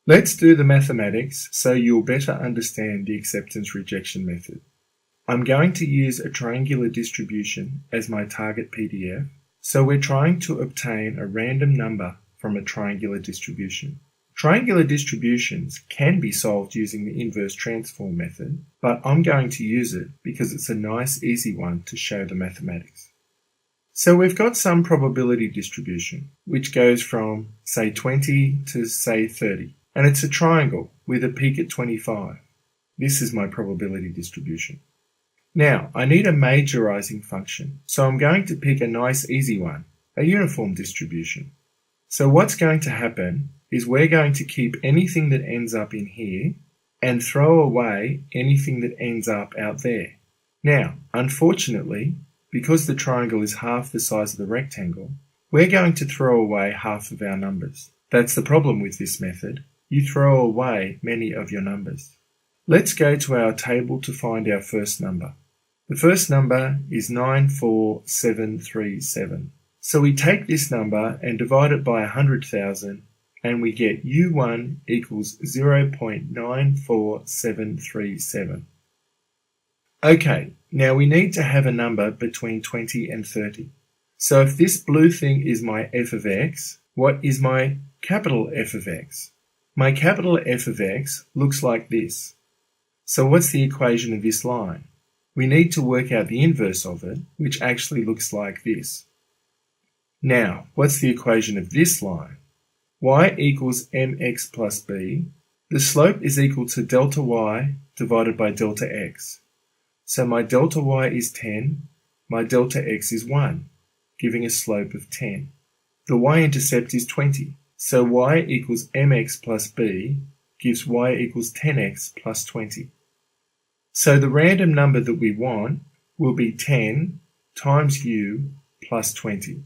Let's do the mathematics so you'll better understand the acceptance-rejection method. I'm going to use a triangular distribution as my target PDF, so we're trying to obtain a random number from a triangular distribution. Triangular distributions can be solved using the inverse transform method, but I'm going to use it because it's a nice easy one to show the mathematics. So we've got some probability distribution, which goes from, say, 20 to, say, 30. And it's a triangle with a peak at 25. This is my probability distribution. Now, I need a majorizing function, so I'm going to pick a nice easy one, a uniform distribution. So what's going to happen is we're going to keep anything that ends up in here and throw away anything that ends up out there. Now, unfortunately, because the triangle is half the size of the rectangle, we're going to throw away half of our numbers. That's the problem with this method. You throw away many of your numbers. Let's go to our table to find our first number. The first number is 94737. So we take this number and divide it by 100,000 and we get U1 equals 0.94737. Okay, now we need to have a number between 20 and 30. So if this blue thing is my f of x, what is my capital F of x? My capital F of x looks like this. So what's the equation of this line? We need to work out the inverse of it, which actually looks like this. Now, what's the equation of this line? Y equals mx plus b. The slope is equal to delta y divided by delta x. So my delta y is 10, my delta x is 1, giving a slope of 10. The y-intercept is 20. So y equals mx plus b gives y equals 10x plus 20. So the random number that we want will be 10 times u plus 20.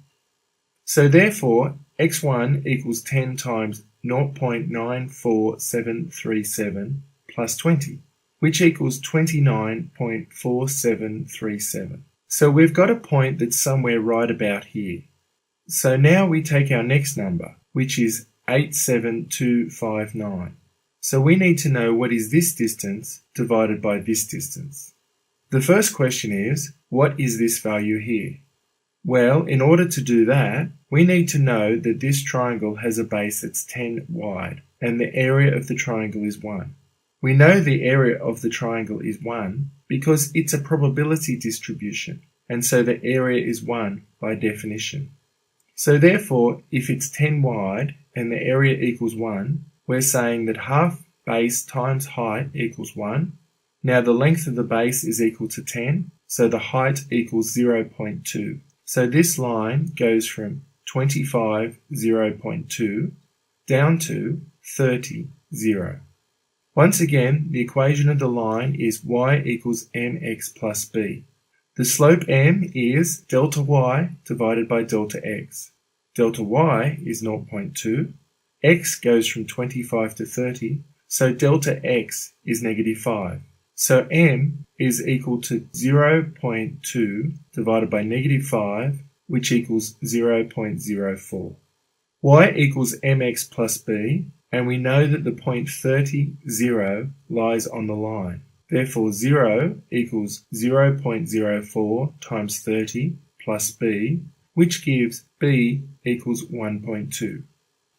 So therefore, x1 equals 10 times 0.94737 plus 20, which equals 29.4737. So we've got a point that's somewhere right about here. So now we take our next number, which is 87259. So we need to know what is this distance divided by this distance. The first question is, what is this value here? Well, in order to do that, we need to know that this triangle has a base that's 10 wide, and the area of the triangle is 1. We know the area of the triangle is 1 because it's a probability distribution, and so the area is 1 by definition. So therefore, if it's 10 wide and the area equals 1, we're saying that half base times height equals 1. Now the length of the base is equal to 10, so the height equals 0.2. So this line goes from 25, 0.2 down to 30, 0. Once again, the equation of the line is y equals mx plus b. The slope m is delta y divided by delta x. Delta y is 0.2. X goes from 25 to 30, so delta x is negative 5. So m is equal to 0.2 divided by negative 5, which equals 0.04. Y equals mx plus b, and we know that the point 30, 0 lies on the line. Therefore, 0 equals 0.04 times 30 plus b, which gives b equals 1.2.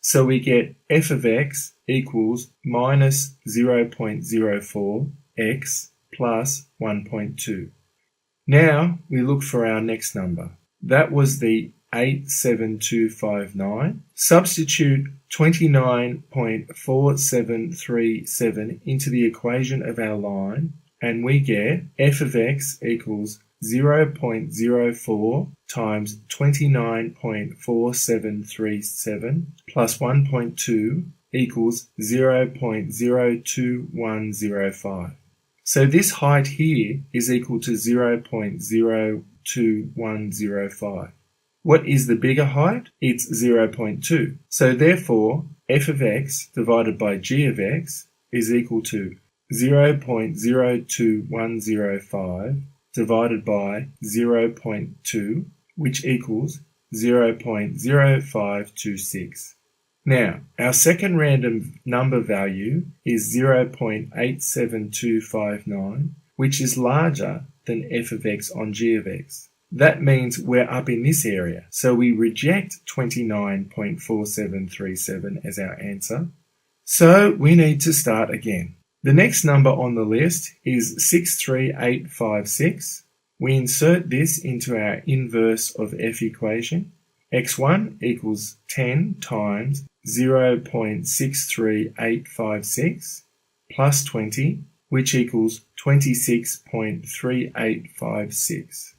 So we get f of x equals minus 0.04 x plus 1.2. Now we look for our next number. That was the 87259. Substitute 29.4737 into the equation of our line, and we get f of x equals 0.04 times 29.4737 plus 1.2 equals 0.02105. So this height here is equal to 0.02105. What is the bigger height? It's 0.2. So therefore, f of x divided by g of x is equal to 0.02105 divided by 0.2, which equals 0.0526. Now, our second random number value is 0.87259, which is larger than f of x on g of x. That means we're up in this area, so we reject 29.4737 as our answer. So we need to start again. The next number on the list is 63856. We insert this into our inverse of f equation. x1 equals 10 times 0.63856 plus 20, which equals 26.3856.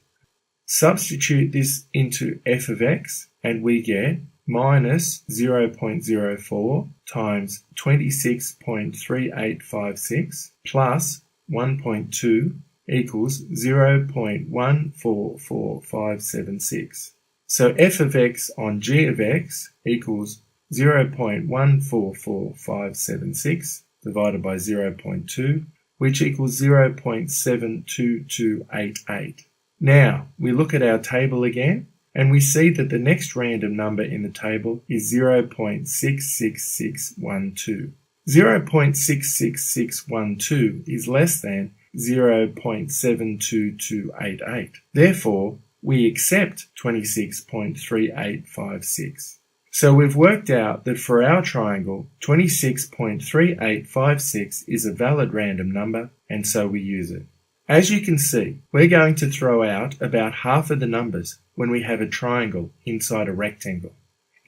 Substitute this into f of x and we get minus 0.04 times 26.3856 plus 1.2 equals 0.144576. So f of x on g of x equals 0.144576 divided by 0.2, which equals 0.72288. Now, we look at our table again, and we see that the next random number in the table is 0.66612. 0.66612 is less than 0.72288. Therefore, we accept 26.3856. So we've worked out that for our triangle, 26.3856 is a valid random number, and so we use it. As you can see, we're going to throw out about half of the numbers when we have a triangle inside a rectangle.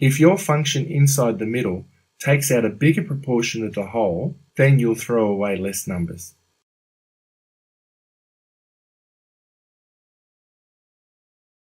If your function inside the middle takes out a bigger proportion of the whole, then you'll throw away less numbers.